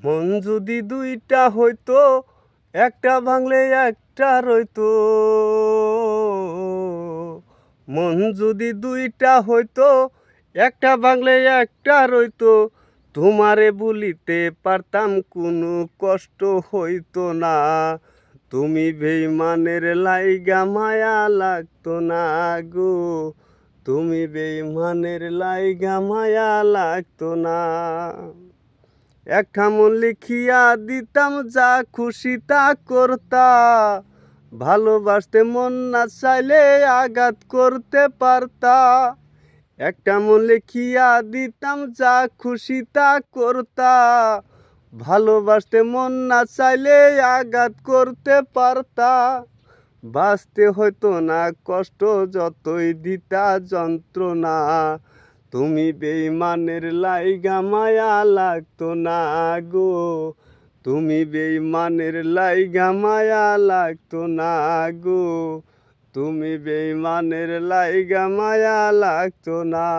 মন যদি দুইটা হইতো, একটা ভাঙলে একটা রইতো। মন যদি দুইটা হইতো, একটা ভাঙলে একটা রইতো। তোমারে বলিতে পারতাম, কোনো কষ্ট হইতো না। তুমি বেইমানের লাইগা মায়া লাগতো না গো। তুমি বেইমানের লাইগা মায়া লাগতো না। একটা মন লিখিয়া দিতাম, যা খুশি তা করতা। ভালোবাসতে মন না চাইলে আঘাত করতে পারতা। একটা মন লিখিয়া দিতাম, যা খুশি তা করতা। ভালোবাসতে মন না চাইলে আঘাত করতে পারতা। বাঁচতে হইতো না কষ্ট, যতই দিতা যন্ত্রণা। তুমি বেইমানের লাইগা মায়া লাগতো না গো। তুমি বেইমানের লাইগা মায়া লাগতো না গো। তুমি বেইমানের লাইগা মায়া লাগতো না।